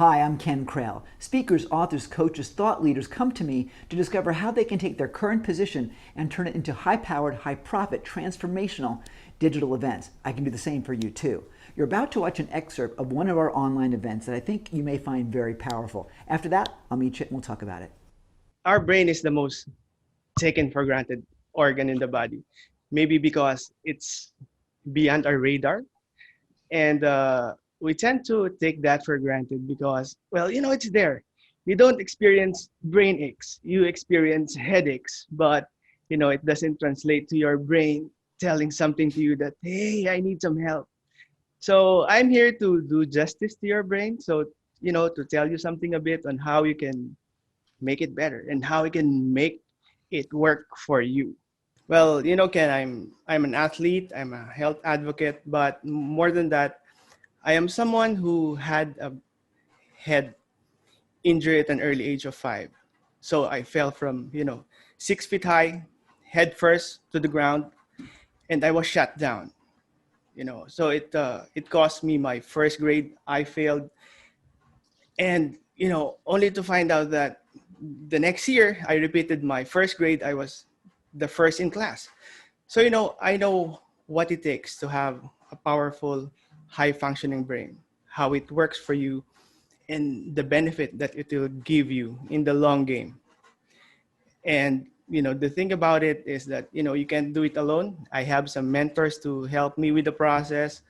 Hi, I'm Ken Krell. Speakers, authors, coaches, thought leaders come to me to discover how they can take their current position and turn it into high-powered, high-profit, transformational digital events. I can do the same for you too. You're about to watch an excerpt of one of our online events that I think you may find very powerful. After that, I'll meet you and we'll talk about it. Our brain is the most taken for granted organ in the body, maybe because it's beyond our radar. And we tend to take that for granted because, well, it's there. You don't experience brain aches, you experience headaches, but, it doesn't translate to your brain telling something to you that, hey, I need some help. So I'm here to do justice to your brain. So, to tell you something a bit on how you can make it better and how you can make it work for you. Well, Ken, I'm an athlete, I'm a health advocate, but more than that, I am someone who had a head injury at an early age of 5. So I fell from, 6 feet high, head first to the ground, and I was shut down. So it cost me my first grade. I failed, and only to find out that the next year I repeated my first grade. I was the first in class. So I know what it takes to have a powerful, high functioning brain, how it works for you, and the benefit that it will give you in the long game. And the thing about it is that you can't do it alone. I have some mentors to help me with the process.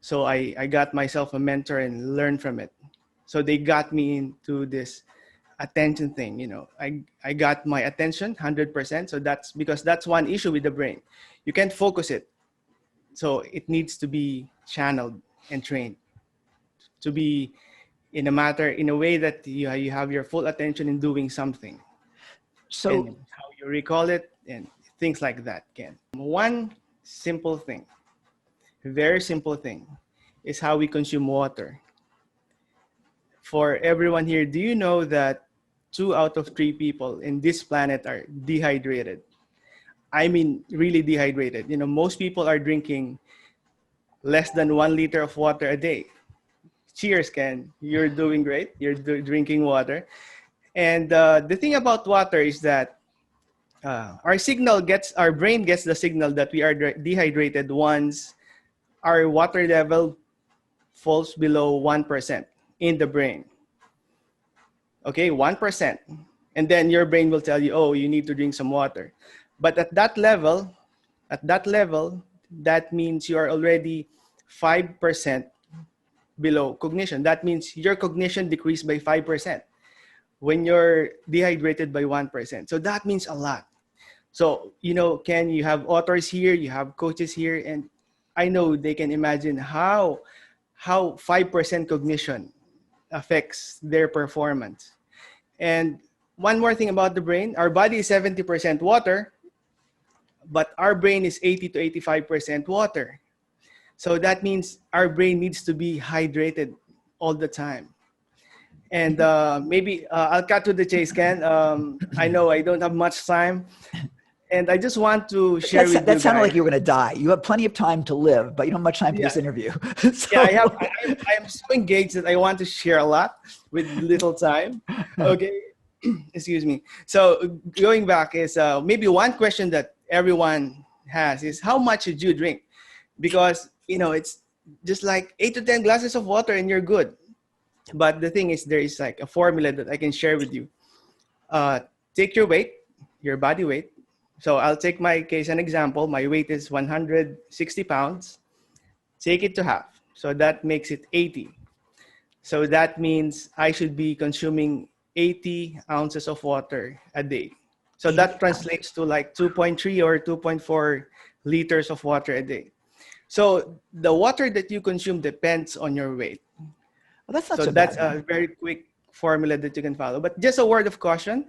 So I got myself a mentor and learned from it. So they got me into this attention thing. I got my attention 100%. So that's because that's one issue with the brain. You can't focus it. So it needs to be channeled and trained to be in a way that you have your full attention in doing something. So, and how you recall it and things like that, Ken. One simple thing, very simple thing, is how we consume water. For everyone here, do you know that 2 out of 3 people in this planet are dehydrated? I mean, really dehydrated. Most people are drinking less than 1 liter of water a day. Cheers, Ken. You're doing great. You're drinking water. And the thing about water is that our brain gets the signal that we are dehydrated once our water level falls below 1% in the brain. Okay, 1%. And then your brain will tell you, oh, you need to drink some water. But at that level, that means you are already 5% below cognition. That means your cognition decreased by 5% when you're dehydrated by 1%. So that means a lot. So, Ken, you have authors here, you have coaches here, and I know they can imagine how 5% cognition affects their performance. And one more thing about the brain, our body is 70% water, but our brain is 80 to 85% water. So that means our brain needs to be hydrated all the time. And maybe I'll cut to the chase, Ken. I know I don't have much time. And I just want to share with you that sounded guys. like you were going to die. You have plenty of time to live, but you don't have much time for this interview. Yeah, I'm so engaged that I want to share a lot with little time. Okay, excuse me. So going back is maybe one question that everyone has is how much should you drink? Because it's just like 8 to 10 glasses of water and you're good. But the thing is, there is like a formula that I can share with you. Take your weight, your body weight. So I'll take my case an example. My weight is 160 pounds. Take it to half. So that makes it 80. So that means I should be consuming 80 ounces of water a day. So that translates to like 2.3 or 2.4 liters of water a day. So the water that you consume depends on your weight. Well, that's not so so that's bad, a very quick formula that you can follow. But just a word of caution,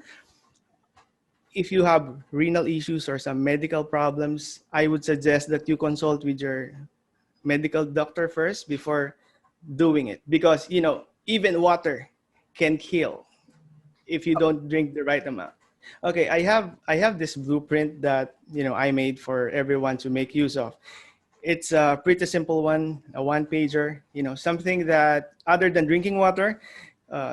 if you have renal issues or some medical problems, I would suggest that you consult with your medical doctor first before doing it. Because, even water can kill if you don't drink the right amount. Okay, I have this blueprint that, I made for everyone to make use of. It's a pretty simple one, a one pager, something that other than drinking water,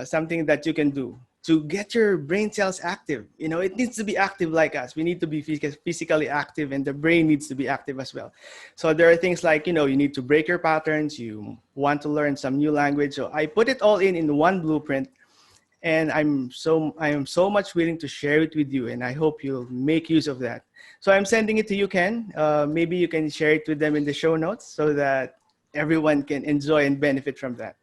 something that you can do to get your brain cells active. You know, it needs to be active like us. We need to be physically active, and the brain needs to be active as well. So there are things like, you know, you need to break your patterns. You want to learn some new language. So I put it all in one blueprint, and I am so much willing to share it with you, and I hope you'll make use of that. So I'm sending it to you, Ken. Maybe you can share it with them in the show notes so that everyone can enjoy and benefit from that.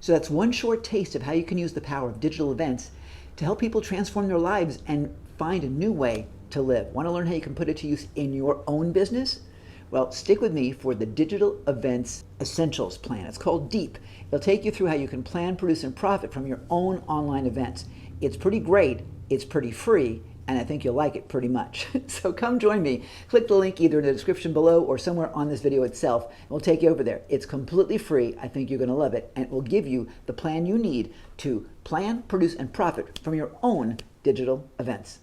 So that's one short taste of how you can use the power of digital events to help people transform their lives and find a new way to live. Want to learn how you can put it to use in your own business? Well, stick with me for the Digital Events Essentials Plan. It's called DEEP. It'll take you through how you can plan, produce, and profit from your own online events. It's pretty great, it's pretty free, and I think you'll like it pretty much. So come join me. Click the link either in the description below or somewhere on this video itself, and we'll take you over there. It's completely free. I think you're going to love it, and it will give you the plan you need to plan, produce, and profit from your own digital events.